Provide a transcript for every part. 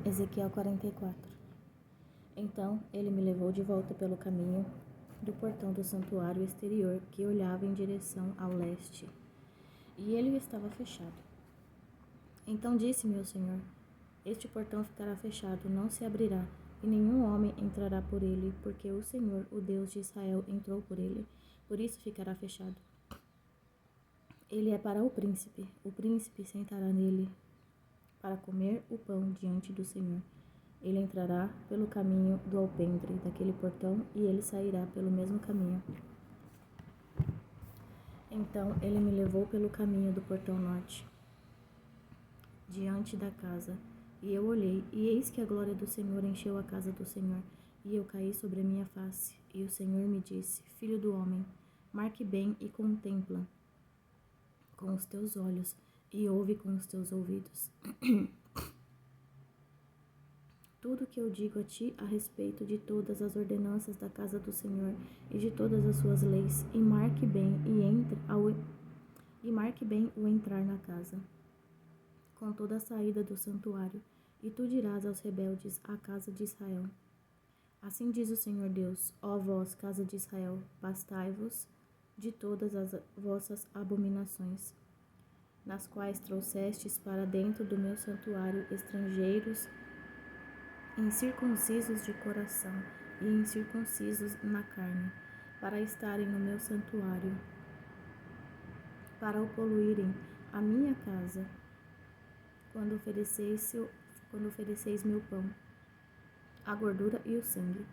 Ezequiel 44. Então ele me levou de volta pelo caminho do portão do santuário exterior que olhava em direção ao leste, e ele estava fechado. Então disse-me o Senhor: este portão ficará fechado, não se abrirá, e nenhum homem entrará por ele, porque o Senhor, o Deus de Israel, entrou por ele, por isso ficará fechado. Ele é para o príncipe sentará nele para comer o pão diante do Senhor. Ele entrará pelo caminho do alpendre daquele portão e ele sairá pelo mesmo caminho. Então ele me levou pelo caminho do portão norte, diante da casa, e eu olhei, e eis que a glória do Senhor encheu a casa do Senhor, e eu caí sobre a minha face. E o Senhor me disse: filho do homem, marque bem e contempla com os teus olhos, e ouve com os teus ouvidos tudo que eu digo a ti a respeito de todas as ordenanças da casa do Senhor e de todas as suas leis, e marque bem o entrar na casa, com toda a saída do santuário, e tu dirás aos rebeldes, à casa de Israel: assim diz o Senhor Deus: ó vós, casa de Israel, bastai-vos de todas as vossas abominações, nas quais trouxestes para dentro do meu santuário estrangeiros, incircuncisos de coração e incircuncisos na carne, para estarem no meu santuário, para o poluírem a minha casa, quando ofereceis meu pão, a gordura e o sangue.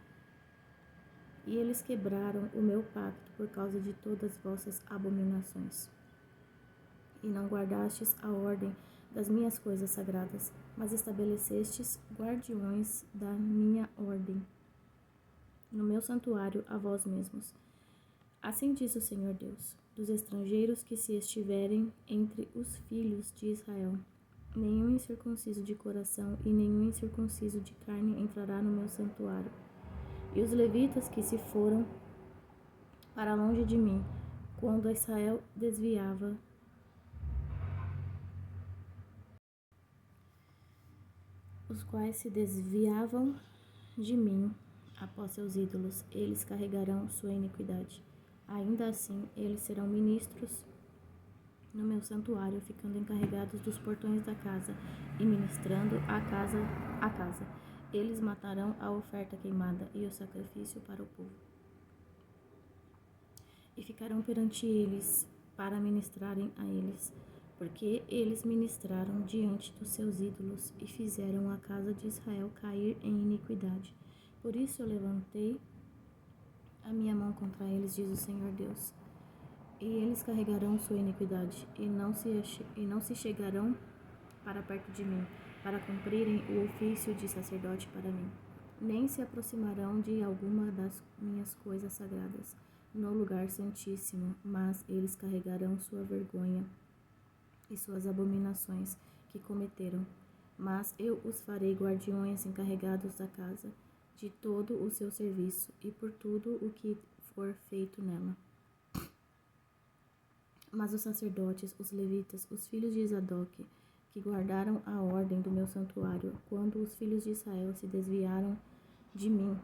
E eles quebraram o meu pacto por causa de todas vossas abominações. E não guardastes a ordem das minhas coisas sagradas, mas estabelecestes guardiões da minha ordem no meu santuário a vós mesmos. Assim diz o Senhor Deus: dos estrangeiros que se estiverem entre os filhos de Israel, nenhum incircunciso de coração e nenhum incircunciso de carne entrará no meu santuário. E os levitas que se foram para longe de mim, quando Israel desviava os quais se desviavam de mim após seus ídolos, eles carregarão sua iniquidade. Ainda assim, eles serão ministros no meu santuário, ficando encarregados dos portões da casa e ministrando a casa. Eles matarão a oferta queimada e o sacrifício para o povo, e ficarão perante eles para ministrarem a eles, porque eles ministraram diante dos seus ídolos e fizeram a casa de Israel cair em iniquidade. Por isso eu levantei a minha mão contra eles, diz o Senhor Deus, e eles carregarão sua iniquidade, e não se chegarão para perto de mim, para cumprirem o ofício de sacerdote para mim, nem se aproximarão de alguma das minhas coisas sagradas no lugar santíssimo, mas eles carregarão sua vergonha e suas abominações que cometeram. Mas eu os farei guardiões encarregados da casa, de todo o seu serviço e por tudo o que for feito nela. Mas os sacerdotes, os levitas, os filhos de Zadoque, que guardaram a ordem do meu santuário, quando os filhos de Israel se desviaram de mim,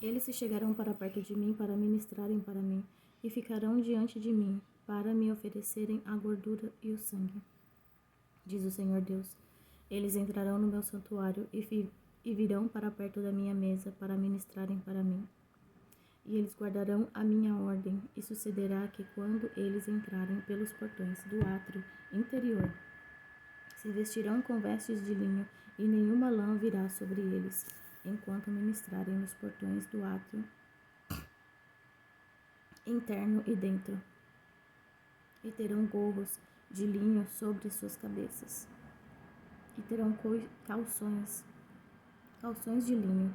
eles se chegarão para perto de mim para ministrarem para mim, e ficarão diante de mim, para me oferecerem a gordura e o sangue, diz o Senhor Deus. Eles entrarão no meu santuário e virão para perto da minha mesa para ministrarem para mim. E eles guardarão a minha ordem, e sucederá que quando eles entrarem pelos portões do átrio interior, se vestirão com vestes de linho, e nenhuma lã virá sobre eles, enquanto ministrarem nos portões do átrio interno e dentro. E terão gorros de linho sobre suas cabeças, e terão calções de linho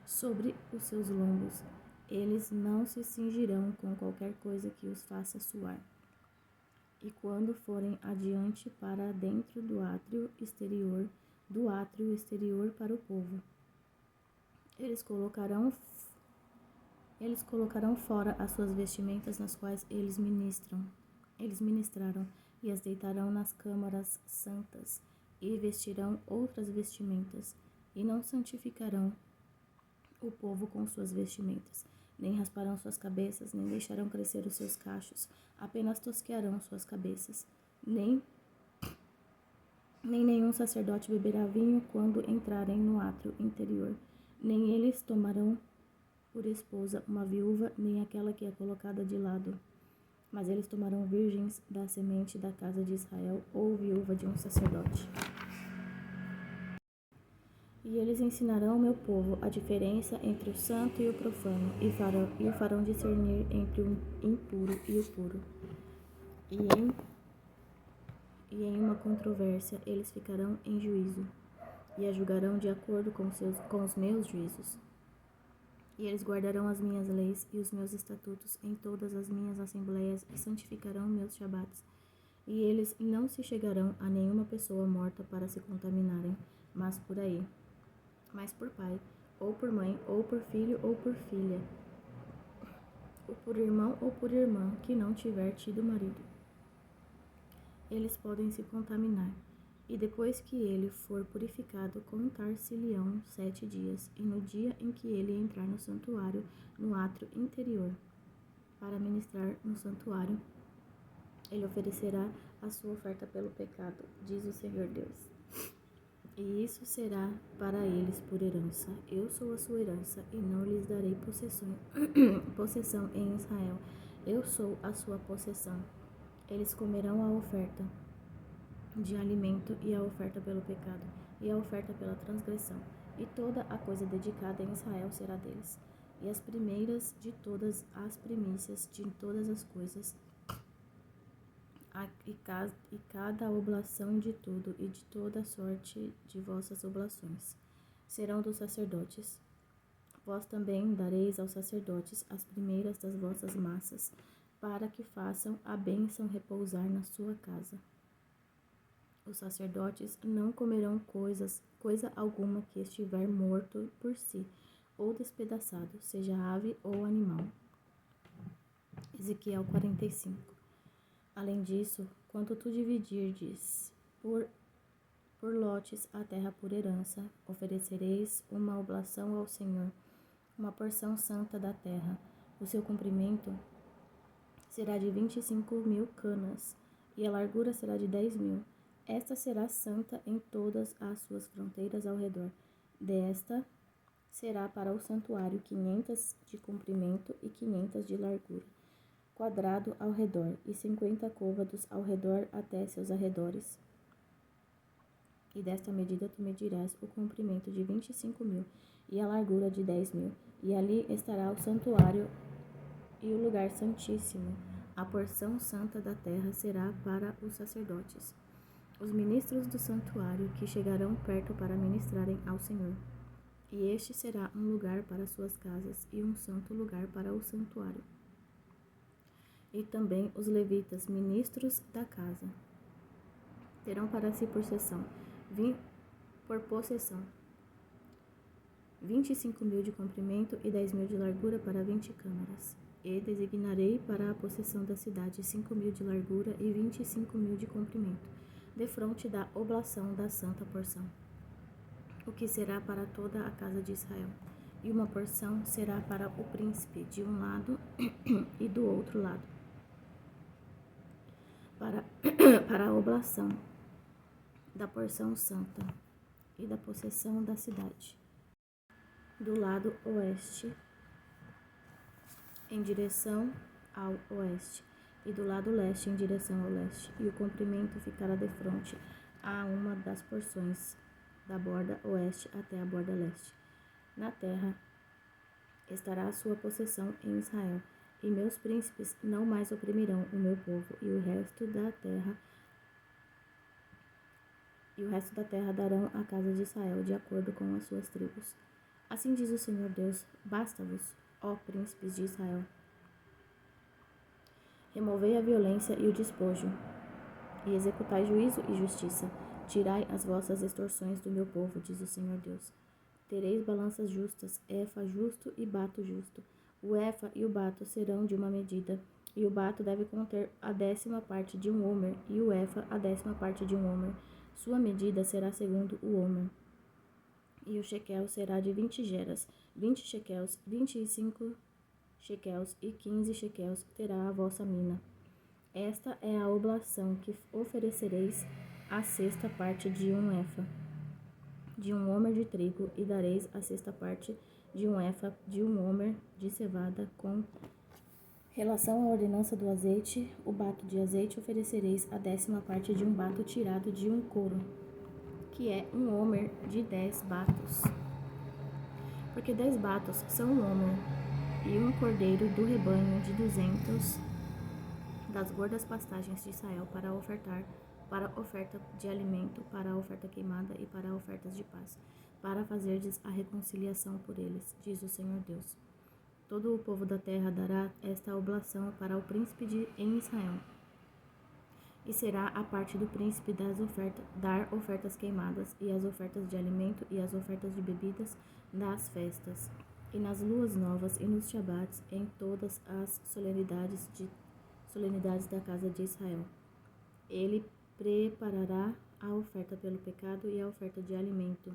sobre os seus lombos. Eles não se cingirão com qualquer coisa que os faça suar. E quando forem adiante para dentro do átrio exterior para o povo, eles colocarão fora as suas vestimentas nas quais eles ministraram, e as deitarão nas câmaras santas, e vestirão outras vestimentas, e não santificarão o povo com suas vestimentas, nem rasparão suas cabeças, nem deixarão crescer os seus cachos, apenas tosquearão suas cabeças. Nem nenhum sacerdote beberá vinho quando entrarem no átrio interior, nem eles tomarão por esposa uma viúva, nem aquela que é colocada de lado. Mas eles tomarão virgens da semente da casa de Israel, ou viúva de um sacerdote. E eles ensinarão ao meu povo a diferença entre o santo e o profano, e o farão discernir entre o impuro e o puro. E em uma controvérsia eles ficarão em juízo, e a julgarão de acordo com os meus juízos. E eles guardarão as minhas leis e os meus estatutos em todas as minhas assembleias, e santificarão meus shabates. E eles não se chegarão a nenhuma pessoa morta para se contaminarem, mas por pai, ou por mãe, ou por filho, ou por filha, ou por irmão, ou por irmã, que não tiver tido marido. Eles podem se contaminar, e depois que ele for purificado, contar-se-lhe-ão 7 dias, e no dia em que ele entrar no santuário, no átrio interior, para ministrar no santuário, ele oferecerá a sua oferta pelo pecado, diz o Senhor Deus. E isso será para eles por herança. Eu sou a sua herança, e não lhes darei possessão em Israel. Eu sou a sua possessão. Eles comerão a oferta de alimento e a oferta pelo pecado, e a oferta pela transgressão, e toda a coisa dedicada em Israel será deles. E as primeiras de todas as primícias de todas as coisas, e cada oblação de tudo e de toda a sorte de vossas oblações serão dos sacerdotes. Vós também dareis aos sacerdotes as primeiras das vossas massas, para que façam a bênção repousar na sua casa. Os sacerdotes não comerão coisa alguma que estiver morto por si, ou despedaçado, seja ave ou animal. Ezequiel 45. Além disso, quando tu dividirdes por lotes a terra por herança, oferecereis uma oblação ao Senhor, uma porção santa da terra. O seu comprimento será de 25.000 canas, e a largura será de 10.000. Esta será santa em todas as suas fronteiras ao redor. Desta será para o santuário 500 de comprimento e 500 de largura, quadrado ao redor, e 50 côvados ao redor até seus arredores. E desta medida tu medirás o comprimento de 25.000 e a largura de 10.000, e ali estará o santuário e o lugar santíssimo. A porção santa da terra será para os sacerdotes, os ministros do santuário, que chegarão perto para ministrarem ao Senhor. E este será um lugar para suas casas, e um santo lugar para o santuário. E também os levitas, ministros da casa, terão para si por possessão 25.000 de comprimento e 10.000 de largura para 20 câmaras. E designarei para a possessão da cidade 5.000 de largura e 25.000 de comprimento, defronte da oblação da santa porção, o que será para toda a casa de Israel. E uma porção será para o príncipe de um lado e do outro lado, para a oblação da porção santa e da possessão da cidade, do lado oeste, em direção ao oeste, e do lado leste, em direção ao leste. E o comprimento ficará defronte a uma das porções, da borda oeste até a borda leste. Na terra estará a sua possessão em Israel, e meus príncipes não mais oprimirão o meu povo, e o resto da terra darão à casa de Israel, de acordo com as suas tribos. Assim diz o Senhor Deus: basta-vos, ó príncipes de Israel. Removei a violência e o despojo, e executai juízo e justiça. Tirai as vossas extorsões do meu povo, diz o Senhor Deus. Tereis balanças justas, efa justo e bato justo. O efa e o bato serão de uma medida, e o bato deve conter a 10ª parte de um homer, e o efa a 10ª parte de um homer. Sua medida será segundo o homer, e o shekel será de 20 geras, 20 shekels, 25 shekels e 15 shekels terá a vossa mina. Esta é a oblação que oferecereis a sexta parte de um efa, de um homer de trigo, e dareis a sexta parte de um efa, de um homer de cevada. Com relação à ordenança do azeite, o bato de azeite oferecereis a 10ª parte de um bato tirado de um couro, que é um homer de 10 batos. Porque 10 batos são um homer, e um cordeiro do rebanho de 200 das gordas pastagens de Israel para ofertar, para oferta de alimento, para a oferta queimada e para ofertas de paz, para fazerdes a reconciliação por eles, diz o Senhor Deus. Todo o povo da terra dará esta oblação para o príncipe em Israel. E será a parte do príncipe dar ofertas queimadas, e as ofertas de alimento, e as ofertas de bebidas das festas, e nas luas novas, e nos shabates, em todas as solenidades da casa de Israel. Ele preparará a oferta pelo pecado, e a oferta de alimento,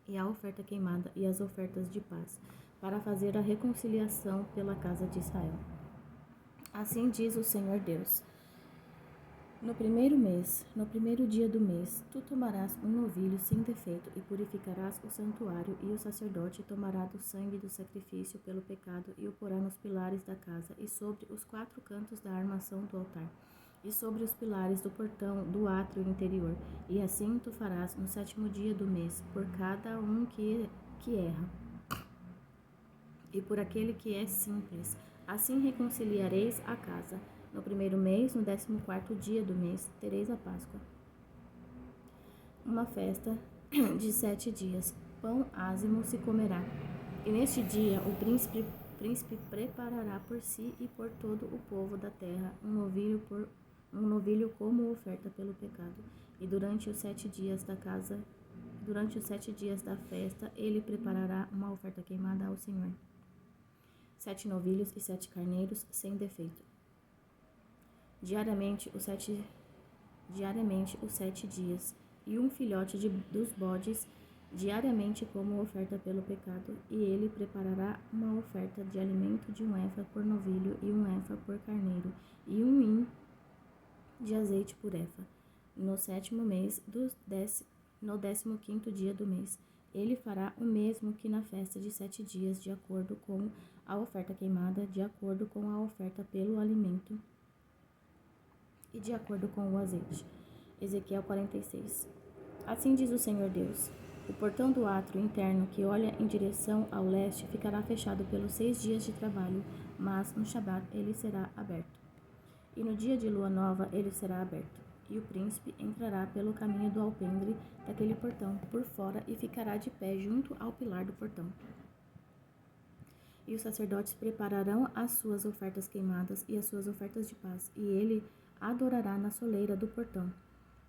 e a oferta queimada, e as ofertas de paz, para fazer a reconciliação pela casa de Israel. Assim diz o Senhor Deus. No primeiro mês, no primeiro dia do mês, tu tomarás um novilho sem defeito e purificarás o santuário, e o sacerdote tomará do sangue do sacrifício pelo pecado e o porá nos pilares da casa e sobre os 4 cantos da armação do altar e sobre os pilares do portão do átrio interior. E assim tu farás no 7º dia do mês, por cada um que erra e por aquele que é simples. Assim reconciliareis a casa. No primeiro mês, no 14º dia do mês, tereis a Páscoa, uma festa de 7 dias. Pão ázimo se comerá. E neste dia o príncipe preparará por si e por todo o povo da terra um novilho como oferta pelo pecado. E durante os 7 dias da festa, ele preparará uma oferta queimada ao Senhor. 7 novilhos e 7 carneiros sem defeito. Diariamente os 7 dias, e um filhote dos bodes diariamente como oferta pelo pecado, e ele preparará uma oferta de alimento de um efa por novilho e um efa por carneiro, e um hin de azeite por efa. No 7º mês, no 15º dia do mês, ele fará o mesmo que na festa de 7 dias, de acordo com a oferta queimada, de acordo com a oferta pelo alimento e de acordo com o azeite. Ezequiel 46. Assim diz o Senhor Deus: o portão do átrio interno que olha em direção ao leste ficará fechado pelos 6 dias de trabalho, mas no Shabat ele será aberto. E no dia de lua nova ele será aberto. E o príncipe entrará pelo caminho do alpendre daquele portão por fora e ficará de pé junto ao pilar do portão. E os sacerdotes prepararão as suas ofertas queimadas e as suas ofertas de paz, e ele adorará na soleira do portão.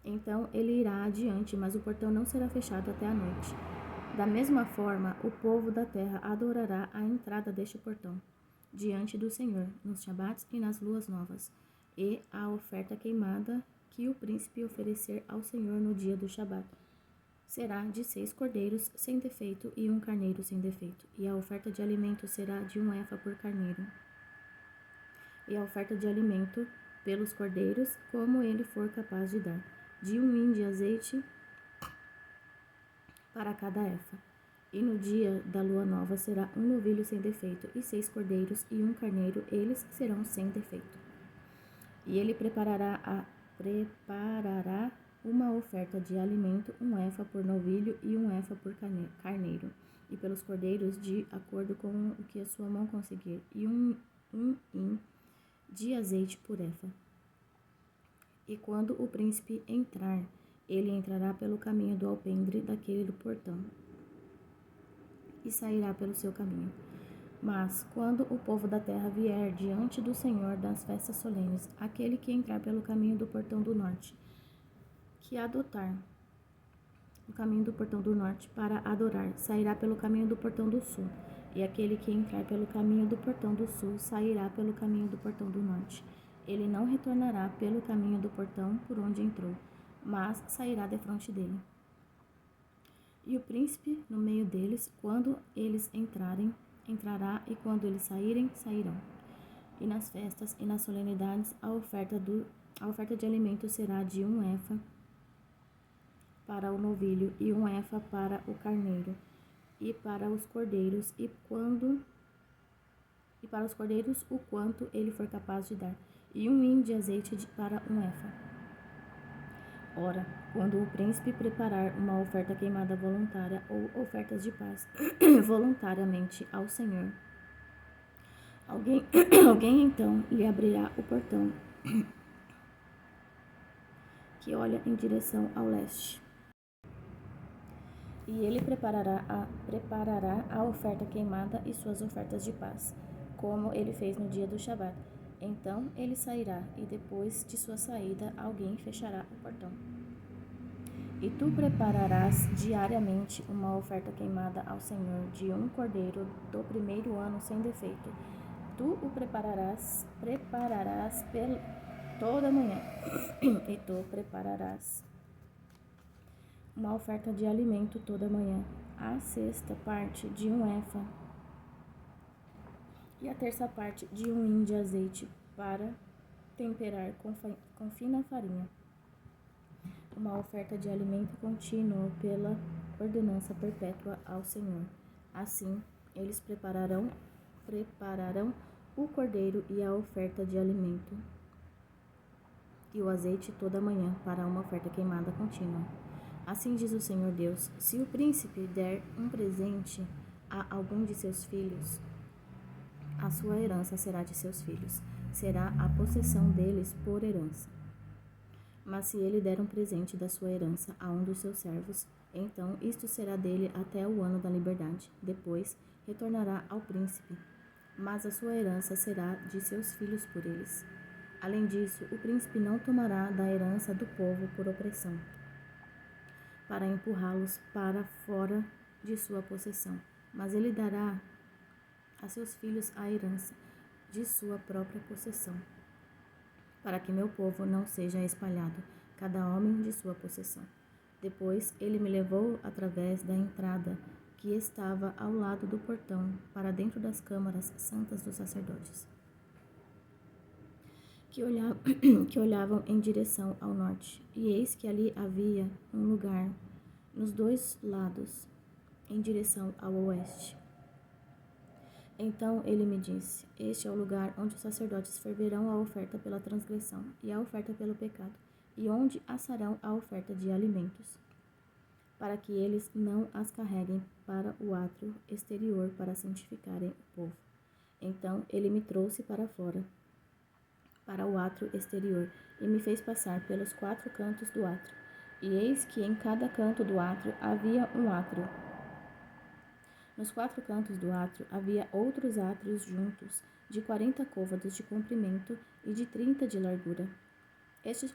Então ele irá adiante, mas o portão não será fechado até a noite. Da mesma forma, o povo da terra adorará à entrada deste portão, diante do Senhor, nos shabates e nas luas novas, e a oferta queimada que o príncipe oferecer ao Senhor no dia do shabat será de 6 cordeiros sem defeito e um carneiro sem defeito, e a oferta de alimento será de um efa por carneiro, e a oferta de alimento pelos cordeiros, como ele for capaz de dar, de um hin de azeite para cada efa. E no dia da lua nova será um novilho sem defeito, e 6 cordeiros e um carneiro, eles serão sem defeito. E ele preparará uma oferta de alimento, um efa por novilho e um efa por carneiro, e pelos cordeiros de acordo com o que a sua mão conseguir, e um hin de azeite por efa. E quando o príncipe entrar, ele entrará pelo caminho do alpendre daquele do portão, e sairá pelo seu caminho. Mas, quando o povo da terra vier diante do Senhor das festas solenes, aquele que entrar pelo caminho do portão do norte, que adotar o caminho do portão do norte para adorar, sairá pelo caminho do portão do sul, e aquele que entrar pelo caminho do portão do sul, sairá pelo caminho do portão do norte. Ele não retornará pelo caminho do portão por onde entrou, mas sairá defronte dele. E o príncipe no meio deles, quando eles entrarem, entrará, e quando eles saírem, sairão. E nas festas e nas solenidades a oferta de alimento será de 1 efa para o novilho e 1 efa para o carneiro e para os cordeiros, para os cordeiros o quanto ele for capaz de dar, e 1 hin de azeite para 1 efa. Ora, quando o príncipe preparar uma oferta queimada voluntária ou ofertas de paz voluntariamente ao Senhor, alguém então lhe abrirá o portão que olha em direção ao leste. E ele preparará a oferta queimada e suas ofertas de paz, como ele fez no dia do Shabat. Então ele sairá, e depois de sua saída, alguém fechará o portão. E tu prepararás diariamente uma oferta queimada ao Senhor de 1 cordeiro do primeiro ano sem defeito. Tu o prepararás toda manhã, e tu prepararás uma oferta de alimento toda manhã, a sexta parte de 1 efa e a terça parte de 1 hin de azeite para temperar com fina farinha. Uma oferta de alimento contínuo pela ordenança perpétua ao Senhor. Assim, eles prepararão o cordeiro e a oferta de alimento e o azeite toda manhã para uma oferta queimada contínua. Assim diz o Senhor Deus: se o príncipe der um presente a algum de seus filhos, a sua herança será de seus filhos, será a possessão deles por herança. Mas se ele der um presente da sua herança a um dos seus servos, então isto será dele até o ano da liberdade. Depois retornará ao príncipe, mas a sua herança será de seus filhos por eles. Além disso, o príncipe não tomará da herança do povo por opressão, para empurrá-los para fora de sua possessão, mas ele dará a seus filhos a herança de sua própria possessão, para que meu povo não seja espalhado, cada homem de sua possessão. Depois ele me levou através da entrada que estava ao lado do portão para dentro das câmaras santas dos sacerdotes, que olhavam em direção ao norte. E eis que ali havia um lugar nos 2 lados, em direção ao oeste. Então ele me disse: este é o lugar onde os sacerdotes ferverão a oferta pela transgressão e a oferta pelo pecado, e onde assarão a oferta de alimentos, para que eles não as carreguem para o átrio exterior para santificarem o povo. Então ele me trouxe para fora, para o átrio exterior, e me fez passar pelos 4 cantos do átrio. E eis que em cada canto do átrio havia um átrio. Nos 4 cantos do átrio havia outros átrios juntos, de 40 côvados de comprimento e de 30 de largura. Estes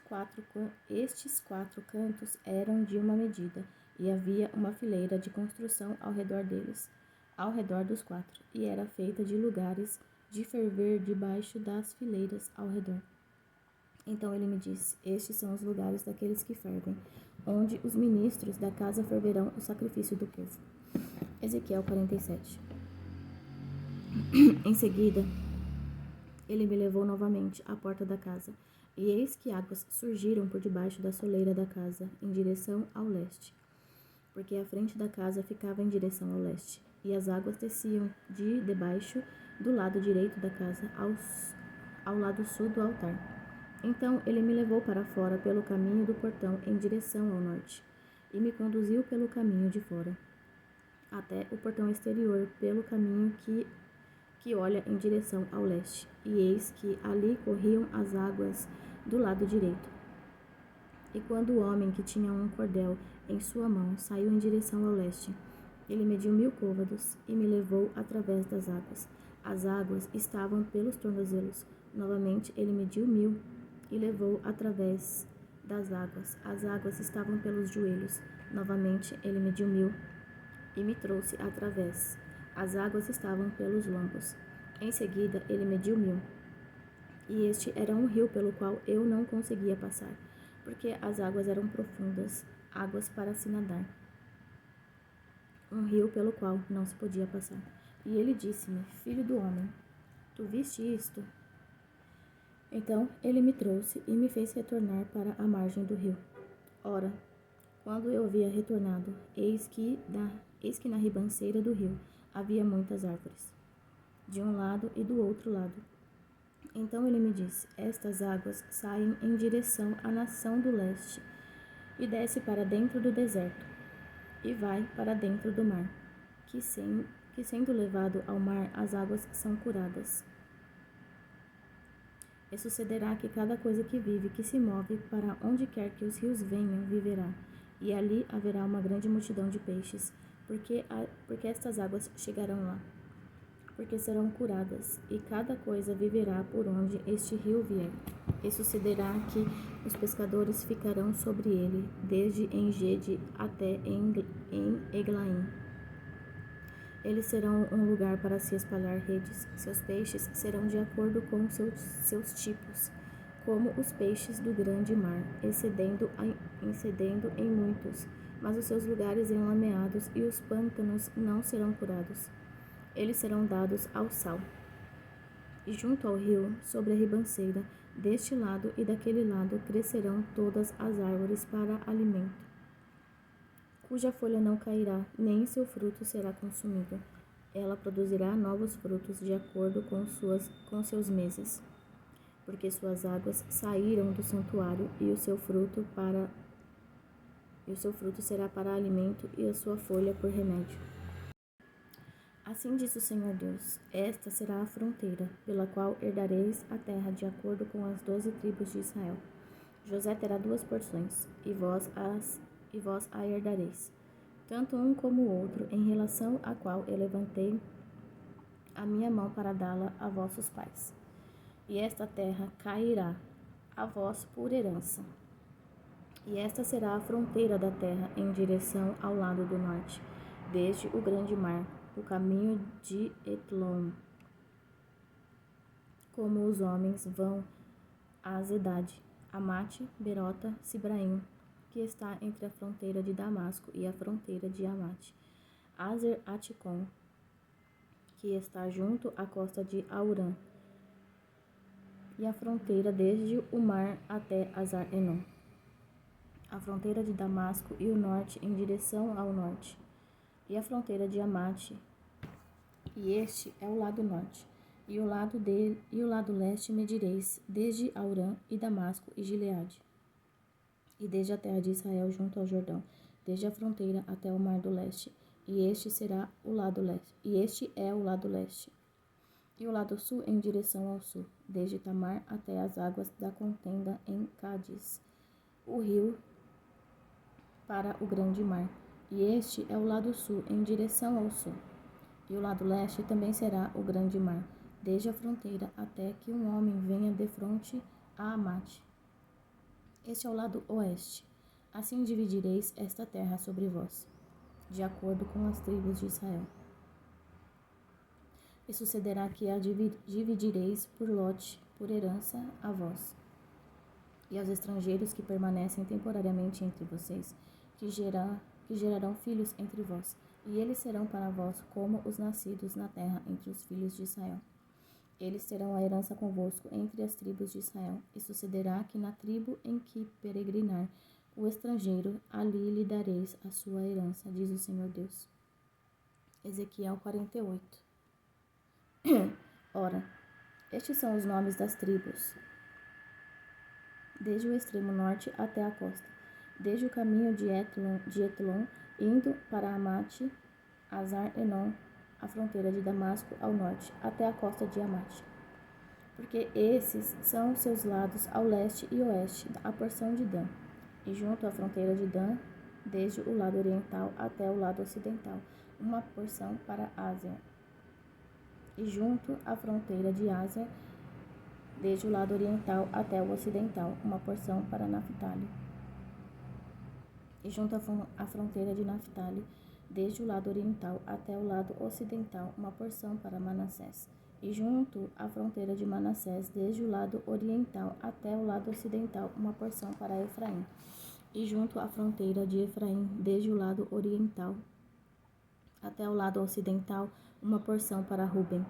quatro cantos eram de uma medida, e havia uma fileira de construção ao redor deles, ao redor dos 4, e era feita de lugares de ferver debaixo das fileiras ao redor. Então ele me disse: estes são os lugares daqueles que fervem, onde os ministros da casa ferverão o sacrifício do povo. Ezequiel 47. Em seguida, ele me levou novamente à porta da casa, e eis que águas surgiram por debaixo da soleira da casa, em direção ao leste, porque a frente da casa ficava em direção ao leste, e as águas desciam de debaixo do lado direito da casa ao lado sul do altar. Então ele me levou para fora pelo caminho do portão em direção ao norte, e me conduziu pelo caminho de fora, até o portão exterior, pelo caminho que olha em direção ao leste. E eis que ali corriam as águas do lado direito. E quando o homem que tinha um cordel em sua mão saiu em direção ao leste, ele mediu 1000 côvados e me levou através das águas. As águas estavam pelos tornozelos. Novamente ele mediu 1000 e levou através das águas. As águas estavam pelos joelhos. Novamente ele mediu 1000 e me trouxe através. As águas estavam pelos lombos. Em seguida ele mediu 1000. E este era um rio pelo qual eu não conseguia passar. porque as águas eram profundas, águas para se nadar, um rio pelo qual não se podia passar. E ele disse-me: Filho do homem, tu viste isto? Então ele me trouxe e me fez retornar para a margem do rio. Ora, quando eu havia retornado, eis que na ribanceira do rio havia muitas árvores, de um lado e do outro lado. Então ele me disse: Estas águas saem em direção à nação do leste, e desce para dentro do deserto, e vai para dentro do mar, que sendo levado ao mar, as águas são curadas. E sucederá que cada coisa que vive, que se move, para onde quer que os rios venham, viverá. E ali haverá uma grande multidão de peixes, porque estas águas chegarão lá, porque serão curadas, e cada coisa viverá por onde este rio vier. E sucederá que os pescadores ficarão sobre ele, desde En-gede até em Eglaim. Eles serão um lugar para se espalhar redes. Seus peixes serão de acordo com seus tipos, como os peixes do grande mar, excedendo em muitos. Mas os seus lugares enlameados e os pântanos não serão curados. Eles serão dados ao sal. E junto ao rio, sobre a ribanceira, deste lado e daquele lado, crescerão todas as árvores para alimento, cuja folha não cairá, nem seu fruto será consumido. Ela produzirá novos frutos de acordo com seus meses, porque suas águas saíram do santuário, e o seu fruto será para alimento, e a sua folha por remédio. Assim diz o Senhor Deus: Esta será a fronteira, pela qual herdareis a terra de acordo com as 12 tribos de Israel. José terá 2 porções, e vós a herdareis, tanto um como o outro, em relação à qual eu levantei a minha mão para dá-la a vossos pais. E esta terra cairá a vós por herança. E esta será a fronteira da terra em direção ao lado do norte, desde o grande mar, o caminho de Etlon, como os homens vão a Zedade, Amate, Berota, Sibraim, que está entre a fronteira de Damasco e a fronteira de Amate, Azer Aticom, que está junto à costa de Aurã, e a fronteira desde o mar até Azar-Enon, a fronteira de Damasco e o norte em direção ao norte, e a fronteira de Amate, e este é o lado norte, e o lado leste medireis, desde Aurã e Damasco e Gileade, e desde a terra de Israel junto ao Jordão, desde a fronteira até o mar do leste, e este será o lado leste, e este é o lado leste. E o lado sul em direção ao sul, desde Tamar até as águas da contenda em Cádiz, o rio para o grande mar. E este é o lado sul em direção ao sul. E o lado leste também será o grande mar, desde a fronteira até que um homem venha defronte a Amate. Este é o lado oeste. Assim dividireis esta terra sobre vós, de acordo com as tribos de Israel. E sucederá que a dividireis por lote, por herança a vós, e aos estrangeiros que permanecem temporariamente entre vocês, que gerarão filhos entre vós, e eles serão para vós como os nascidos na terra entre os filhos de Israel. Eles terão a herança convosco entre as tribos de Israel, e sucederá que na tribo em que peregrinar o estrangeiro, ali lhe dareis a sua herança, diz o Senhor Deus. Ezequiel 48. Ora, estes são os nomes das tribos, desde o extremo norte até a costa, desde o caminho de Etlon, indo para Amate, Azar-Enon, a fronteira de Damasco ao norte, até a costa de Amate. Porque esses são os seus lados ao leste e oeste, a porção de Dan, e junto à fronteira de Dan, desde o lado oriental até o lado ocidental, uma porção para Azer, e junto à fronteira de Azer, desde o lado oriental até o ocidental, uma porção para Naphtali. E junto à fronteira de Naphtali, desde o lado oriental até o lado ocidental, uma porção para Manassés. E junto à fronteira de Manassés, desde o lado oriental até o lado ocidental, uma porção para Efraim. E junto à fronteira de Efraim, desde o lado oriental até o lado ocidental, uma porção para Ruben.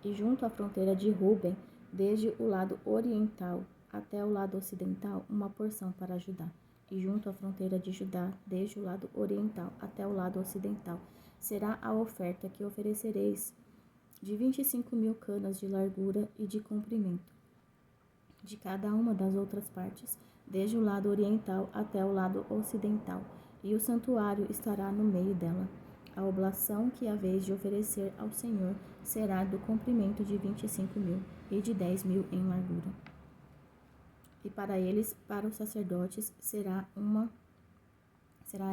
E junto à fronteira de Ruben, desde o lado oriental até o lado ocidental, uma porção para Judá. E junto à fronteira de Judá, desde o lado oriental até o lado ocidental, será a oferta que oferecereis de 25.000 canas de largura e de comprimento, de cada uma das outras partes, desde o lado oriental até o lado ocidental, e o santuário estará no meio dela. A oblação que haveis de oferecer ao Senhor será do comprimento de 25.000 e de 10.000 em largura. E para eles, para os sacerdotes, será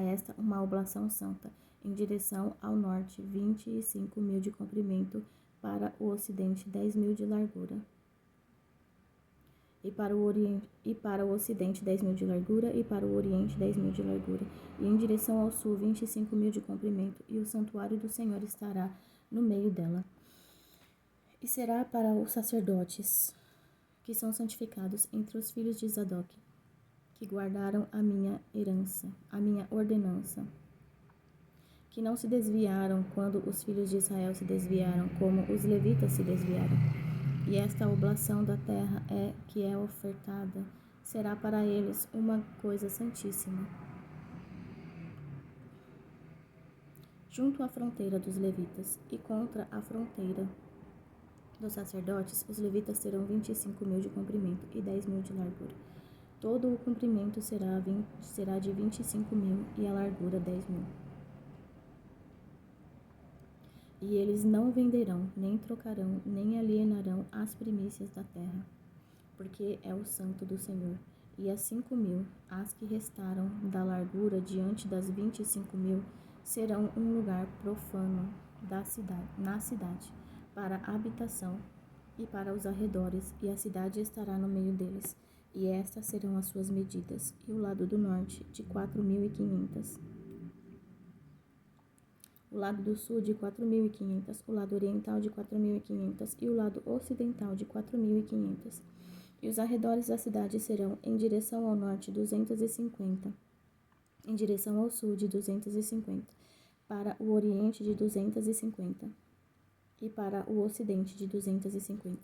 esta uma oblação santa, em direção ao norte, 25.000 de comprimento, para o ocidente, 10.000 de largura. E para o ocidente, 10.000 de largura, e para o oriente, 10.000 de largura. E em direção ao sul, 25.000 de comprimento, e o santuário do Senhor estará no meio dela. E será para os sacerdotes, que são santificados entre os filhos de Zadok, que guardaram a minha herança, a minha ordenança, que não se desviaram quando os filhos de Israel se desviaram, como os levitas se desviaram. E esta oblação da terra que é ofertada será para eles uma coisa santíssima. Junto à fronteira dos levitas e contra a fronteira dos sacerdotes, os levitas terão 25.000 de comprimento e 10.000 de largura. Todo o comprimento será de 25.000 e a largura 10.000. E eles não venderão, nem trocarão, nem alienarão as primícias da terra, porque é o santo do Senhor. E as 5.000, as que restaram da largura diante das 25.000, serão um lugar profano na cidade, para a habitação e para os arredores, e a cidade estará no meio deles. E estas serão as suas medidas, e o lado do norte de 4.500. O lado do sul de 4.500, o lado oriental de 4.500 e o lado ocidental de 4.500. E os arredores da cidade serão em direção ao norte 250, em direção ao sul de 250, para o oriente de 250 e para o ocidente de 250.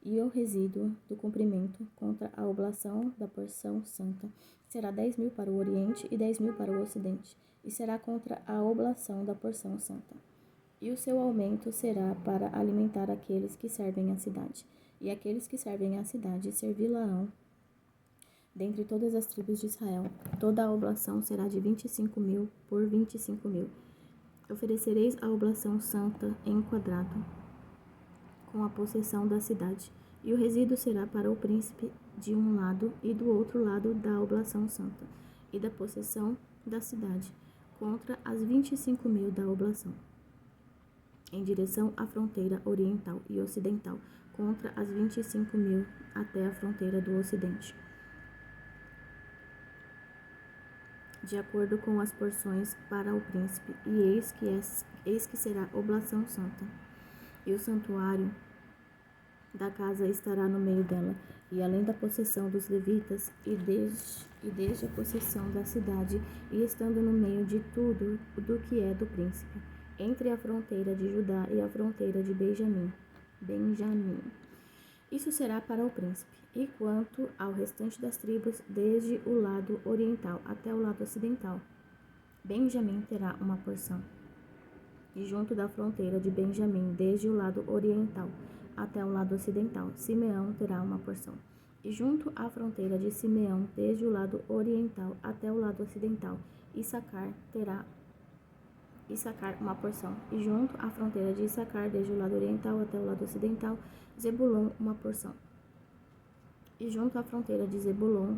E o resíduo do comprimento contra a oblação da porção santa será 10.000 para o oriente e 10.000 para o ocidente, e será contra a oblação da porção santa. E o seu aumento será para alimentar aqueles que servem a cidade, e aqueles que servem a cidade servi-la-ão dentre todas as tribos de Israel. Toda a oblação será de 25.000 por 25.000. Oferecereis a oblação santa em quadrado, com a possessão da cidade, e o resíduo será para o príncipe de um lado e do outro lado da oblação santa, e da possessão da cidade, contra as 25.000 da oblação, em direção à fronteira oriental e ocidental, contra as 25.000 até a fronteira do ocidente, de acordo com as porções para o príncipe, e eis que será oblação santa. E o santuário da casa estará no meio dela, e além da possessão dos levitas, e desde a possessão da cidade, e estando no meio de tudo do que é do príncipe, entre a fronteira de Judá e a fronteira de Benjamim. Isso será para o príncipe. E quanto ao restante das tribos, desde o lado oriental até o lado ocidental, Benjamim terá uma porção. E junto da fronteira de Benjamim, desde o lado oriental até o lado ocidental, Simeão terá uma porção. E junto à fronteira de Simeão, desde o lado oriental até o lado ocidental, Issacar terá uma porção. E junto à fronteira de Issacar, desde o lado oriental até o lado ocidental, Zebulon uma porção. E junto à fronteira de Zebulon,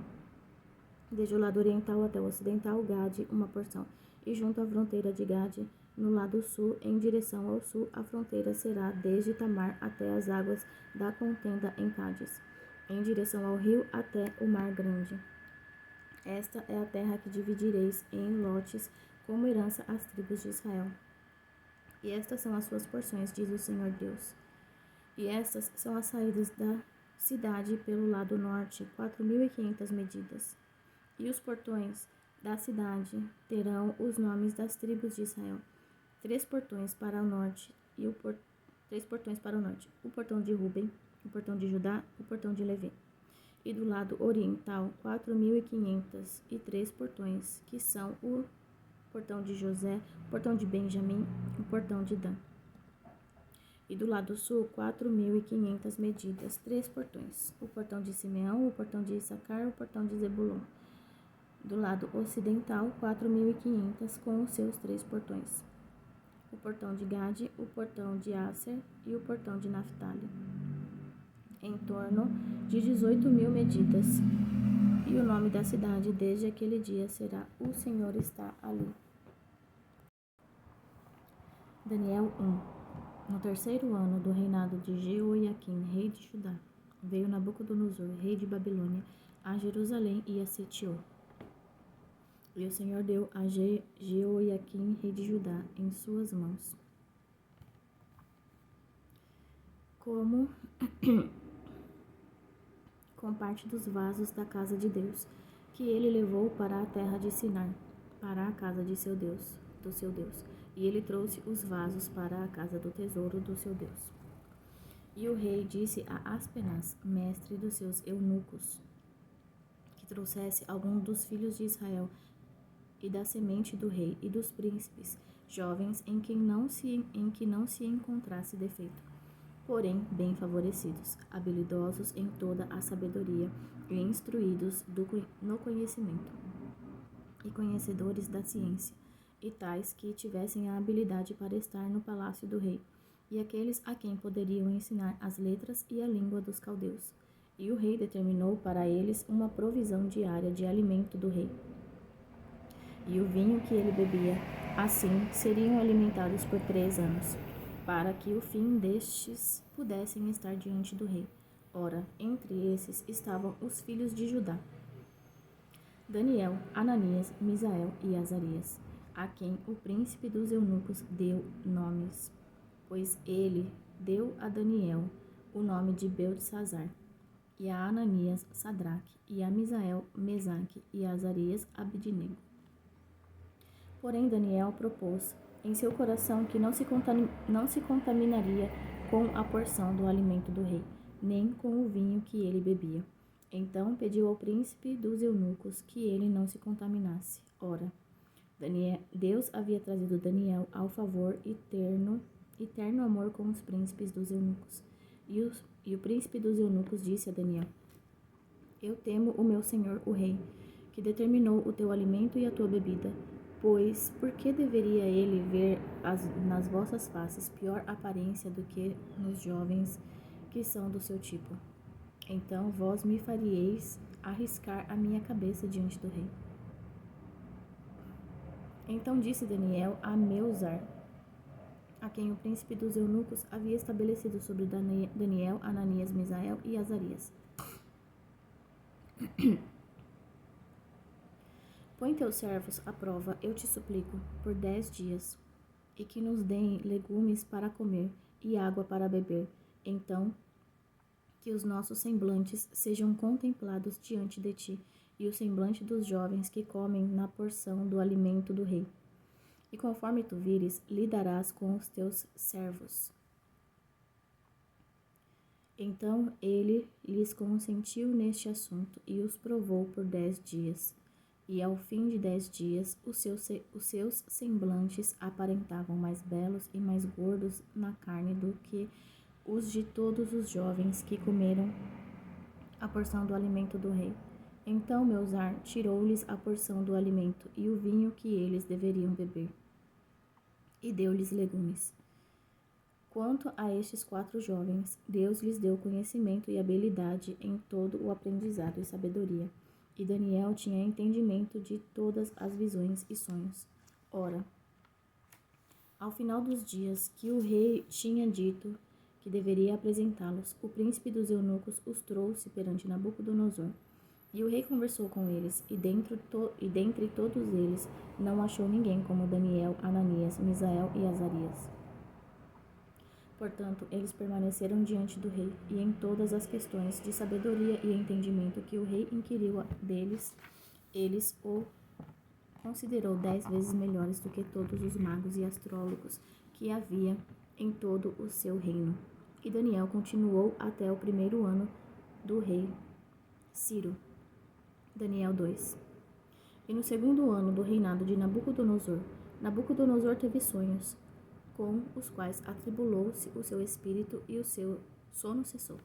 desde o lado oriental até o ocidental, Gade uma porção. E junto à fronteira de Gade, no lado sul, em direção ao sul, a fronteira será desde Tamar até as águas da contenda em Cádiz, em direção ao rio até o mar grande. Esta é a terra que dividireis em lotes como herança às tribos de Israel. E estas são as suas porções, diz o Senhor Deus. E estas são as saídas da cidade pelo lado norte, 4.500 medidas. E os portões da cidade terão os nomes das tribos de Israel. 3 portões para o norte e 3 portões para o norte. O portão de Ruben, o portão de Judá, o portão de Levi. E do lado oriental, 4.503 portões, que são o portão de José, o portão de Benjamim, o portão de Dan. E do lado sul, 4.500 medidas, 3 portões. O portão de Simeão, o portão de Issacar, o portão de Zebulon. Do lado ocidental, 4.500 com os seus 3 portões. O portão de Gade, o portão de Asser e o portão de Naftali. Em torno de 18.000 medidas. E o nome da cidade desde aquele dia será O Senhor está ali. Daniel 1. No terceiro ano do reinado de Jeoiaquim, rei de Judá, veio Nabucodonosor, rei de Babilônia, a Jerusalém e a sitiou. E o Senhor deu a Jeoiaquim, rei de Judá, em suas mãos, como com parte dos vasos da casa de Deus, que ele levou para a terra de Sinar, para a casa de seu Deus, do seu Deus. E ele trouxe os vasos para a casa do tesouro do seu Deus. E o rei disse a Aspenaz, mestre dos seus eunucos, que trouxesse algum dos filhos de Israel e da semente do rei e dos príncipes, jovens em que não se encontrasse defeito, porém bem favorecidos, habilidosos em toda a sabedoria e instruídos no conhecimento, e conhecedores da ciência, e tais que tivessem a habilidade para estar no palácio do rei, e aqueles a quem poderiam ensinar as letras e a língua dos caldeus. E o rei determinou para eles uma provisão diária de alimento do rei, e o vinho que ele bebia. Assim seriam alimentados por 3 anos, para que o fim destes pudessem estar diante do rei. Ora, entre esses estavam os filhos de Judá: Daniel, Ananias, Misael e Azarias, a quem o príncipe dos eunucos deu nomes, pois ele deu a Daniel o nome de Beltesazar, e a Ananias Sadraque, e a Misael Mesaque, e a Azarias Abidnego. Porém Daniel propôs em seu coração que não se contaminaria com a porção do alimento do rei, nem com o vinho que ele bebia. Então pediu ao príncipe dos eunucos que ele não se contaminasse. Ora, Deus havia trazido Daniel ao favor eterno amor com os príncipes dos eunucos. E o príncipe dos eunucos disse a Daniel: Eu temo o meu senhor, o rei, que determinou o teu alimento e a tua bebida. Pois, por que deveria ele ver nas vossas faces pior aparência do que nos jovens que são do seu tipo? Então vós me faríeis arriscar a minha cabeça diante do rei. Então disse Daniel a Meusar, a quem o príncipe dos eunucos havia estabelecido sobre Daniel, Ananias, Misael e Azarias: Põe teus servos à prova, eu te suplico, por 10 dias, e que nos deem legumes para comer e água para beber. Então, que os nossos semblantes sejam contemplados diante de ti, e o semblante dos jovens que comem na porção do alimento do rei. E conforme tu vires, lidarás com os teus servos. Então ele lhes consentiu neste assunto e os provou por 10 dias. E ao fim de 10 dias, os seus semblantes aparentavam mais belos e mais gordos na carne do que os de todos os jovens que comeram a porção do alimento do rei. Então Meusar tirou-lhes a porção do alimento e o vinho que eles deveriam beber, e deu-lhes legumes. Quanto a estes 4 jovens, Deus lhes deu conhecimento e habilidade em todo o aprendizado e sabedoria. E Daniel tinha entendimento de todas as visões e sonhos. Ora, ao final dos dias que o rei tinha dito que deveria apresentá-los, o príncipe dos eunucos os trouxe perante Nabucodonosor. E o rei conversou com eles, e dentre todos eles não achou ninguém como Daniel, Ananias, Misael e Azarias. Portanto, eles permaneceram diante do rei, e em todas as questões de sabedoria e entendimento que o rei inquiriu deles, eles o considerou 10 vezes melhores do que todos os magos e astrólogos que havia em todo o seu reino. E Daniel continuou até o primeiro ano do rei Ciro. Daniel 2. E no segundo ano do reinado de Nabucodonosor, Nabucodonosor teve sonhos, com os quais atribulou-se o seu espírito e o seu sono cessou.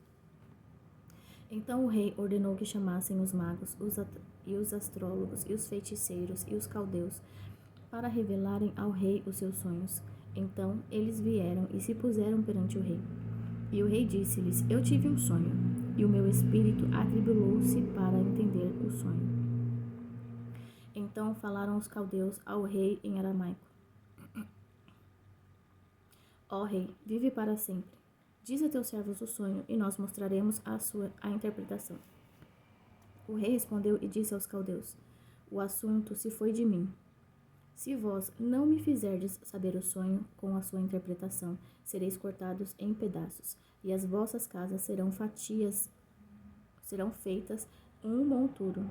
Então o rei ordenou que chamassem os magos, os astrólogos, e os feiticeiros e os caldeus, para revelarem ao rei os seus sonhos. Então eles vieram e se puseram perante o rei. E o rei disse-lhes: Eu tive um sonho, e o meu espírito atribulou-se para entender o sonho. Então falaram os caldeus ao rei em aramaico: Ó rei, vive para sempre. Diz a teus servos o sonho, e nós mostraremos a interpretação. O rei respondeu e disse aos caldeus: O assunto se foi de mim. Se vós não me fizerdes saber o sonho com a sua interpretação, sereis cortados em pedaços, e as vossas casas serão feitas um monturo.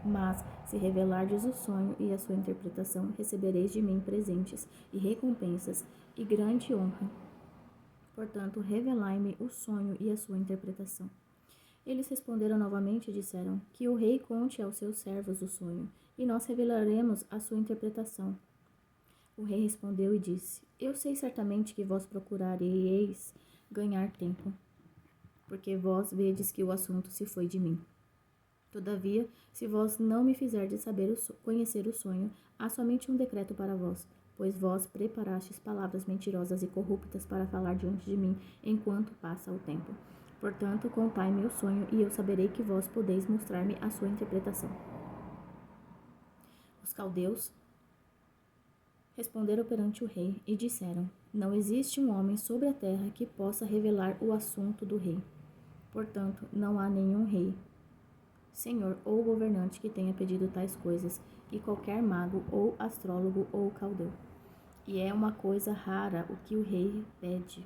Mas, se revelardes o sonho e a sua interpretação, recebereis de mim presentes e recompensas e grande honra. Portanto, revelai-me o sonho e a sua interpretação. Eles responderam novamente e disseram: Que o rei conte aos seus servos o sonho, e nós revelaremos a sua interpretação. O rei respondeu e disse: Eu sei certamente que vós procurareis ganhar tempo, porque vós vedes que o assunto se foi de mim. Todavia, se vós não me fizerdes conhecer o sonho, há somente um decreto para vós, pois vós preparastes palavras mentirosas e corruptas para falar diante de mim enquanto passa o tempo. Portanto, contai-me o sonho, e eu saberei que vós podeis mostrar-me a sua interpretação. Os caldeus responderam perante o rei e disseram: Não existe um homem sobre a terra que possa revelar o assunto do rei. Portanto, não há nenhum rei, senhor ou governante que tenha pedido tais coisas, e qualquer mago ou astrólogo ou caldeu. E é uma coisa rara o que o rei pede,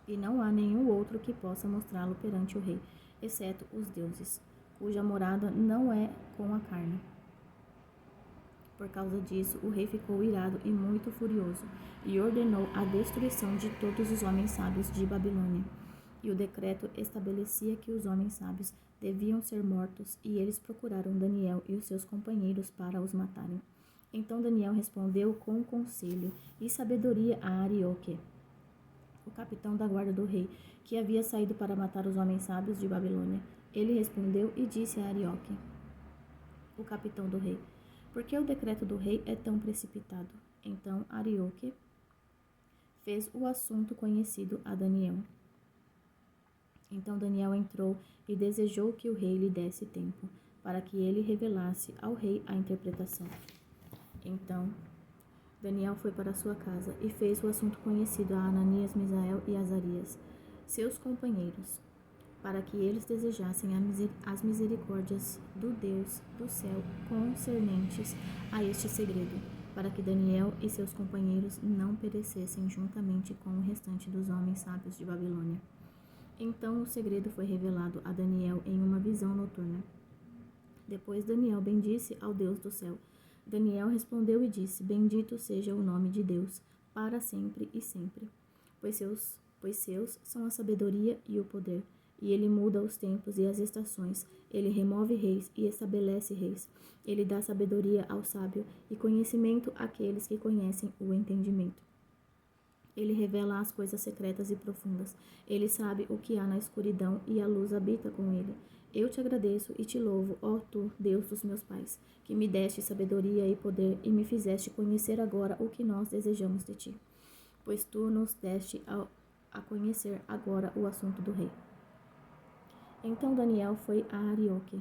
e não há nenhum outro que possa mostrá-lo perante o rei, exceto os deuses, cuja morada não é com a carne. Por causa disso, o rei ficou irado e muito furioso, e ordenou a destruição de todos os homens sábios de Babilônia. E o decreto estabelecia que os homens sábios deviam ser mortos, e eles procuraram Daniel e os seus companheiros para os matarem. Então Daniel respondeu com conselho e sabedoria a Arioque, o capitão da guarda do rei, que havia saído para matar os homens sábios de Babilônia. Ele respondeu e disse a Arioque, o capitão do rei: Por que o decreto do rei é tão precipitado? Então Arioque fez o assunto conhecido a Daniel. Então Daniel entrou e desejou que o rei lhe desse tempo, para que ele revelasse ao rei a interpretação. Então Daniel foi para sua casa e fez o assunto conhecido a Ananias, Misael e Azarias, seus companheiros, para que eles desejassem as misericórdias do Deus do céu concernentes a este segredo, para que Daniel e seus companheiros não perecessem juntamente com o restante dos homens sábios de Babilônia. Então o segredo foi revelado a Daniel em uma visão noturna. Depois Daniel bendisse ao Deus do céu. Daniel respondeu e disse: Bendito seja o nome de Deus, para sempre e sempre, pois seus são a sabedoria e o poder, e ele muda os tempos e as estações, ele remove reis e estabelece reis, ele dá sabedoria ao sábio e conhecimento àqueles que conhecem o entendimento. Ele revela as coisas secretas e profundas. Ele sabe o que há na escuridão, e a luz habita com ele. Eu te agradeço e te louvo, ó tu, Deus dos meus pais, que me deste sabedoria e poder, e me fizeste conhecer agora o que nós desejamos de ti. Pois tu nos deste a conhecer agora o assunto do rei. Então Daniel foi a Arioque,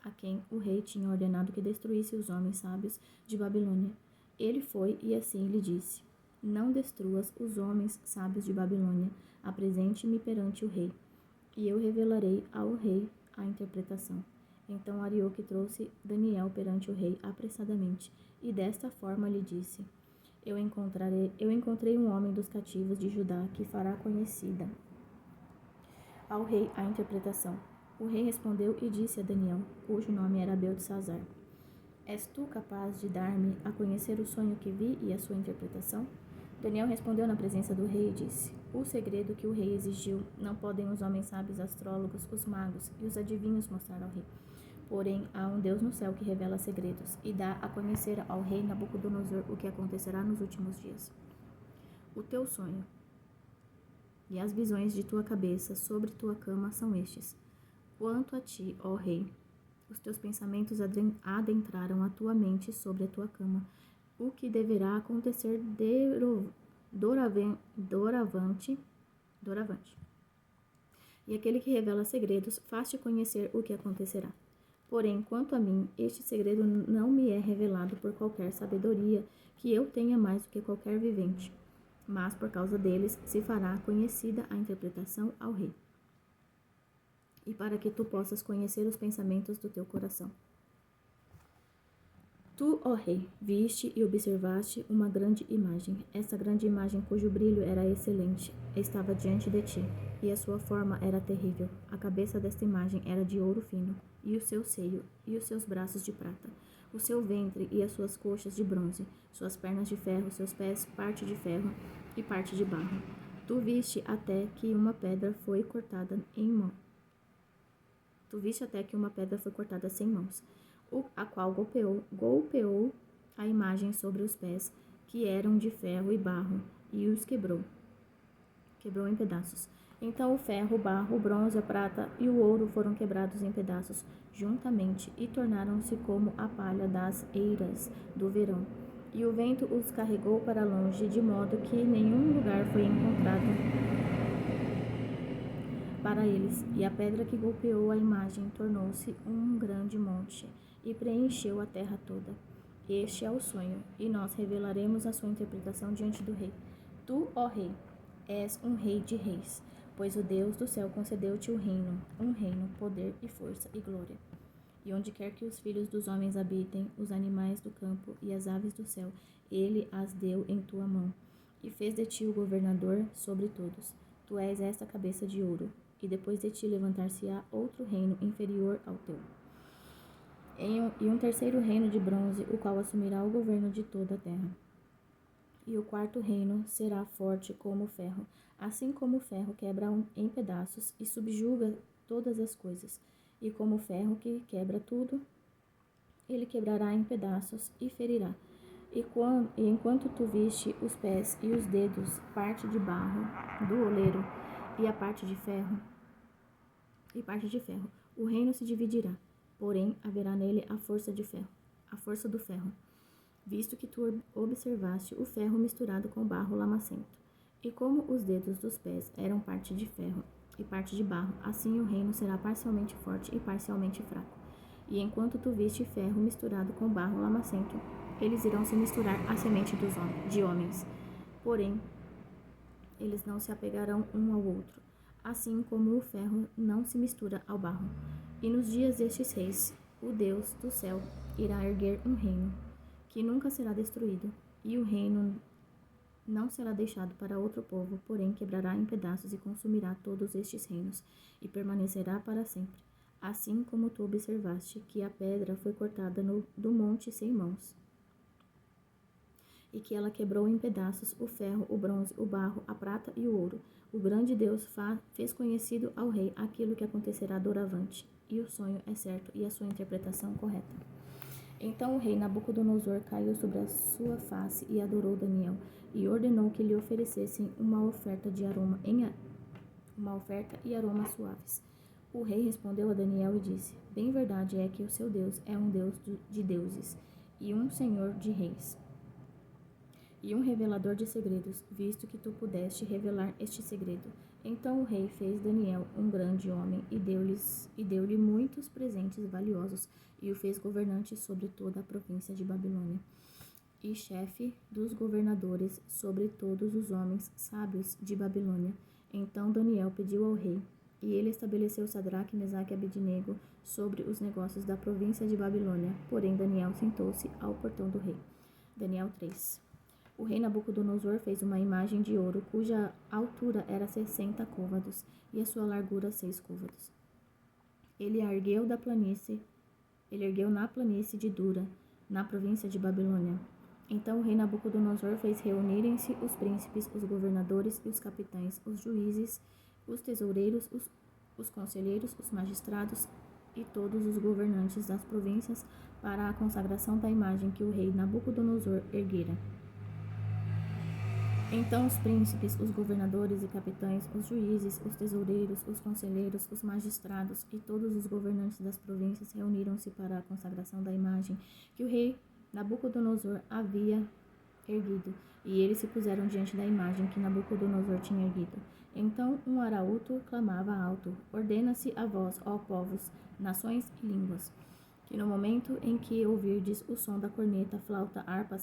a quem o rei tinha ordenado que destruísse os homens sábios de Babilônia. Ele foi e assim lhe disse: Não destruas os homens sábios de Babilônia, apresente-me perante o rei, e eu revelarei ao rei a interpretação. Então Arioque trouxe Daniel perante o rei apressadamente, e desta forma lhe disse: Eu encontrei um homem dos cativos de Judá que fará conhecida ao rei a interpretação. O rei respondeu e disse a Daniel, cujo nome era Beltesazar: És tu capaz de dar-me a conhecer o sonho que vi e a sua interpretação? Daniel respondeu na presença do rei e disse: O segredo que o rei exigiu não podem os homens sábios, astrólogos, os magos e os adivinhos mostrar ao rei. Porém, há um Deus no céu que revela segredos e dá a conhecer ao rei Nabucodonosor o que acontecerá nos últimos dias. O teu sonho e as visões de tua cabeça sobre tua cama são estes. Quanto a ti, ó rei, os teus pensamentos adentraram a tua mente sobre a tua cama, o que deverá acontecer doravante. E aquele que revela segredos faz-te conhecer o que acontecerá. Porém, quanto a mim, este segredo não me é revelado por qualquer sabedoria que eu tenha mais do que qualquer vivente, mas por causa deles se fará conhecida a interpretação ao rei, e para que tu possas conhecer os pensamentos do teu coração. Tu, ó rei, viste e observaste uma grande imagem. Essa grande imagem, cujo brilho era excelente, estava diante de ti, e a sua forma era terrível. A cabeça desta imagem era de ouro fino, e o seu seio, e os seus braços de prata, o seu ventre e as suas coxas de bronze, suas pernas de ferro, seus pés parte de ferro e parte de barro. Tu viste até que uma pedra foi cortada sem mãos, a qual golpeou a imagem sobre os pés, que eram de ferro e barro, e os quebrou em pedaços. Então o ferro, o barro, o bronze, a prata e o ouro foram quebrados em pedaços juntamente e tornaram-se como a palha das eiras do verão. E o vento os carregou para longe, de modo que nenhum lugar foi encontrado para eles. E a pedra que golpeou a imagem tornou-se um grande monte e preencheu a terra toda. Este é o sonho, e nós revelaremos a sua interpretação diante do rei. Tu, ó rei, és um rei de reis, pois o Deus do céu concedeu-te um reino, poder e força e glória. E onde quer que os filhos dos homens habitem, os animais do campo e as aves do céu, ele as deu em tua mão, e fez de ti o governador sobre todos. Tu és esta cabeça de ouro, e depois de ti levantar-se-á outro reino inferior ao teu. E um terceiro reino de bronze, o qual assumirá o governo de toda a terra. E o quarto reino será forte como o ferro, assim como o ferro quebra em pedaços e subjuga todas as coisas. E como o ferro que quebra tudo, ele quebrará em pedaços e ferirá. E enquanto tu viste os pés e os dedos, parte de barro do oleiro e a parte de ferro, o reino se dividirá. Porém, haverá nele a força do ferro, visto que tu observaste o ferro misturado com barro lamacento. E como os dedos dos pés eram parte de ferro e parte de barro, assim o reino será parcialmente forte e parcialmente fraco. E enquanto tu viste ferro misturado com barro lamacento, eles irão se misturar à semente de homens. Porém, eles não se apegarão um ao outro, assim como o ferro não se mistura ao barro. E nos dias destes reis, o Deus do céu irá erguer um reino, que nunca será destruído, e o reino não será deixado para outro povo, porém quebrará em pedaços e consumirá todos estes reinos, e permanecerá para sempre. Assim como tu observaste que a pedra foi cortada do monte sem mãos, e que ela quebrou em pedaços o ferro, o bronze, o barro, a prata e o ouro. O grande Deus fez conhecido ao rei aquilo que acontecerá doravante, e o sonho é certo e a sua interpretação correta. Então o rei Nabucodonosor caiu sobre a sua face e adorou Daniel, e ordenou que lhe oferecessem uma oferta e aromas suaves. O rei respondeu a Daniel e disse: Bem verdade é que o seu Deus é um Deus de deuses, e um Senhor de reis, e um revelador de segredos, visto que tu pudeste revelar este segredo. Então o rei fez Daniel um grande homem e deu-lhe muitos presentes valiosos, e o fez governante sobre toda a província de Babilônia, e chefe dos governadores sobre todos os homens sábios de Babilônia. Então Daniel pediu ao rei, e ele estabeleceu Sadraque, Mesaque e Abednego sobre os negócios da província de Babilônia. Porém Daniel sentou-se ao portão do rei. Daniel 3. O rei Nabucodonosor fez uma imagem de ouro, cuja altura era 60 côvados e a sua largura 6 côvados. Ele ergueu na planície de Dura, na província de Babilônia. Então o rei Nabucodonosor fez reunirem-se os príncipes, os governadores e os capitães, os juízes, os tesoureiros, os conselheiros, os magistrados e todos os governantes das províncias para a consagração da imagem que o rei Nabucodonosor erguera. Então os príncipes, os governadores e capitães, os juízes, os tesoureiros, os conselheiros, os magistrados e todos os governantes das províncias reuniram-se para a consagração da imagem que o rei Nabucodonosor havia erguido, e eles se puseram diante da imagem que Nabucodonosor tinha erguido. Então um arauto clamava alto: ordena-se a vós, ó povos, nações e línguas, que no momento em que ouvirdes o som da corneta, flauta, harpa,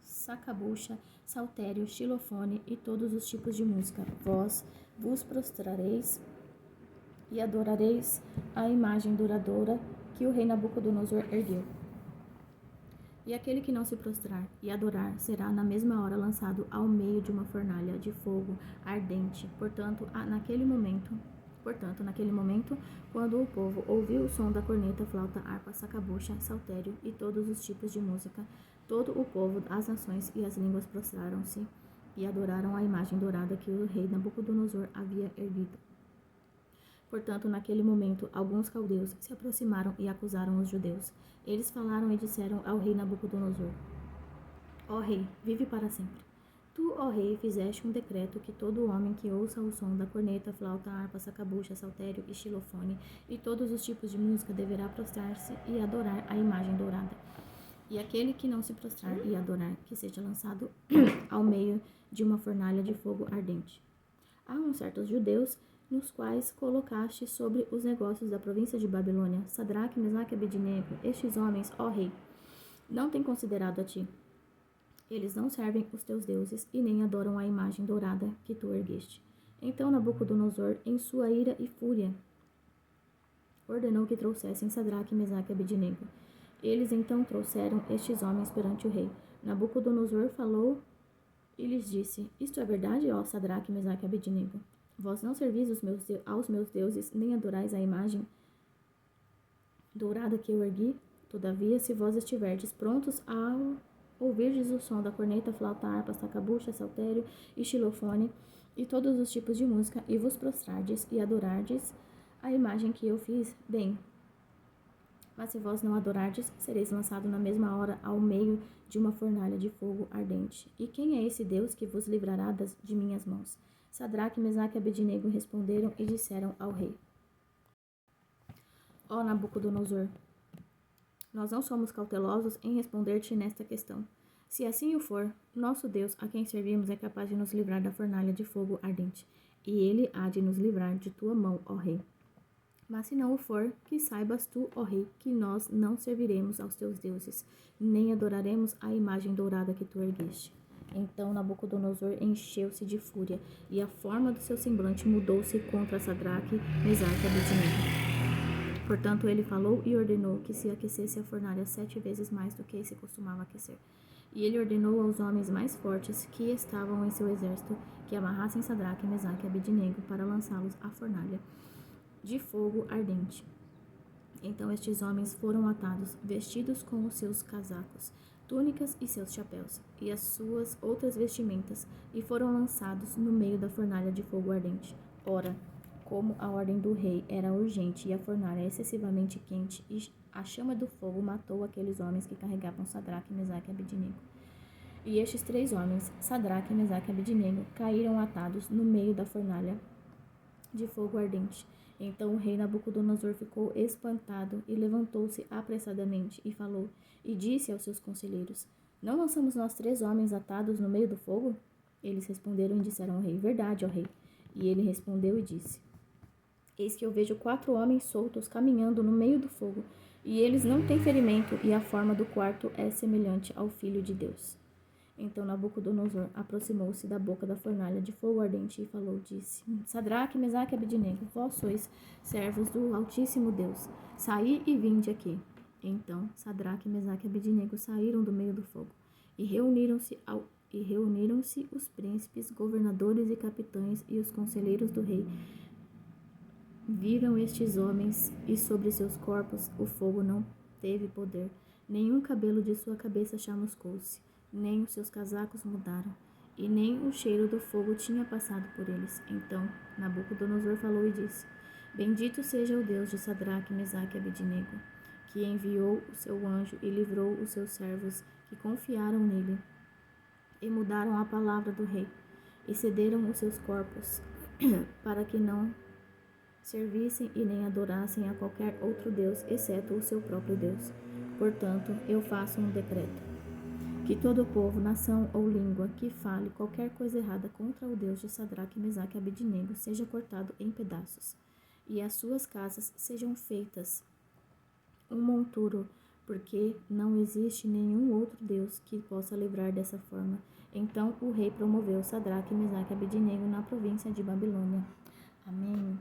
sacabucha, saltério, xilofone e todos os tipos de música, vós vos prostrareis e adorareis a imagem duradoura que o rei Nabucodonosor ergueu. E aquele que não se prostrar e adorar será na mesma hora lançado ao meio de uma fornalha de fogo ardente. Portanto, naquele momento, quando o povo ouviu o som da corneta, flauta, harpa, sacabucha, saltério e todos os tipos de música, todo o povo, as nações e as línguas prostraram-se e adoraram a imagem dourada que o rei Nabucodonosor havia erguido. Portanto, naquele momento, alguns caldeus se aproximaram e acusaram os judeus. Eles falaram e disseram ao rei Nabucodonosor: Ó rei, vive para sempre. Tu, ó rei, fizeste um decreto que todo homem que ouça o som da corneta, flauta, harpa, sacabucha, saltério e xilofone e todos os tipos de música deverá prostrar-se e adorar a imagem dourada. E aquele que não se prostrar e adorar, que seja lançado ao meio de uma fornalha de fogo ardente. Há uns certos judeus nos quais colocaste sobre os negócios da província de Babilônia, Sadraque, Mesaque e Abednego. Estes homens, ó rei, não têm considerado a ti. Eles não servem os teus deuses e nem adoram a imagem dourada que tu ergueste. Então Nabucodonosor, em sua ira e fúria, ordenou que trouxessem Sadraque, Mesaque e Abednego. Eles então trouxeram estes homens perante o rei. Nabucodonosor falou e lhes disse: Isto é verdade, ó Sadraque, Mesaque e Abednego? Vós não servis aos meus deuses, nem adorais a imagem dourada que eu ergui? Todavia, se vós estiverdes prontos ao ouvirdes o som da corneta, flauta, harpa, sacabucha, saltério e xilofone e todos os tipos de música, e vos prostrardes e adorardes a imagem que eu fiz, bem. Mas se vós não adorardes, sereis lançado na mesma hora ao meio de uma fornalha de fogo ardente. E quem é esse Deus que vos livrará de minhas mãos? Sadraque, Mesaque e Abednego responderam e disseram ao rei: Ó Nabucodonosor, nós não somos cautelosos em responder-te nesta questão. Se assim o for, nosso Deus, a quem servimos, é capaz de nos livrar da fornalha de fogo ardente, e ele há de nos livrar de tua mão, ó rei. Mas se não o for, que saibas tu, ó rei, que nós não serviremos aos teus deuses, nem adoraremos a imagem dourada que tu ergueste. Então Nabucodonosor encheu-se de fúria, e a forma do seu semblante mudou-se contra Sadraque, Mesaque e Abednego. Portanto, ele falou e ordenou que se aquecesse a fornalha 7 vezes mais do que se costumava aquecer. E ele ordenou aos homens mais fortes que estavam em seu exército que amarrassem Sadraque, Mesaque e Abednego para lançá-los à fornalha de fogo ardente. Então estes homens foram atados, vestidos com os seus casacos, túnicas e seus chapéus, e as suas outras vestimentas, e foram lançados no meio da fornalha de fogo ardente. Ora, como a ordem do rei era urgente e a fornalha excessivamente quente, e a chama do fogo matou aqueles homens que carregavam Sadraque, Mesaque e Abednego. E estes 3 homens, Sadraque, Mesaque e Abednego, caíram atados no meio da fornalha de fogo ardente. Então o rei Nabucodonosor ficou espantado e levantou-se apressadamente e falou, e disse aos seus conselheiros: Não lançamos nós 3 homens atados no meio do fogo? Eles responderam e disseram ao rei: Verdade, ó rei. E ele respondeu e disse: Eis que eu vejo 4 homens soltos caminhando no meio do fogo, e eles não têm ferimento, e a forma do quarto é semelhante ao Filho de Deus. Então Nabucodonosor aproximou-se da boca da fornalha de fogo ardente e falou, disse: Sadraque, Mesaque e Abednego, vós sois servos do Altíssimo Deus, saí e vinde aqui. Então Sadraque, Mesaque e Abednego saíram do meio do fogo e reuniram-se E reuniram-se os príncipes, governadores e capitães e os conselheiros do rei. Viram estes homens, e sobre seus corpos o fogo não teve poder. Nenhum cabelo de sua cabeça chamuscou-se, nem os seus casacos mudaram, e nem o cheiro do fogo tinha passado por eles. Então Nabucodonosor falou e disse: Bendito seja o Deus de Sadraque, Mesaque e Abednego, que enviou o seu anjo e livrou os seus servos que confiaram nele, e mudaram a palavra do rei, e cederam os seus corpos, para que não servissem e nem adorassem a qualquer outro Deus, exceto o seu próprio Deus. Portanto, eu faço um decreto: que todo povo, nação ou língua que fale qualquer coisa errada contra o Deus de Sadraque, Mesaque e Abednego seja cortado em pedaços, e as suas casas sejam feitas um monturo, porque não existe nenhum outro Deus que possa livrar dessa forma. Então o rei promoveu Sadraque, Mesaque e Abednego na província de Babilônia. Amém.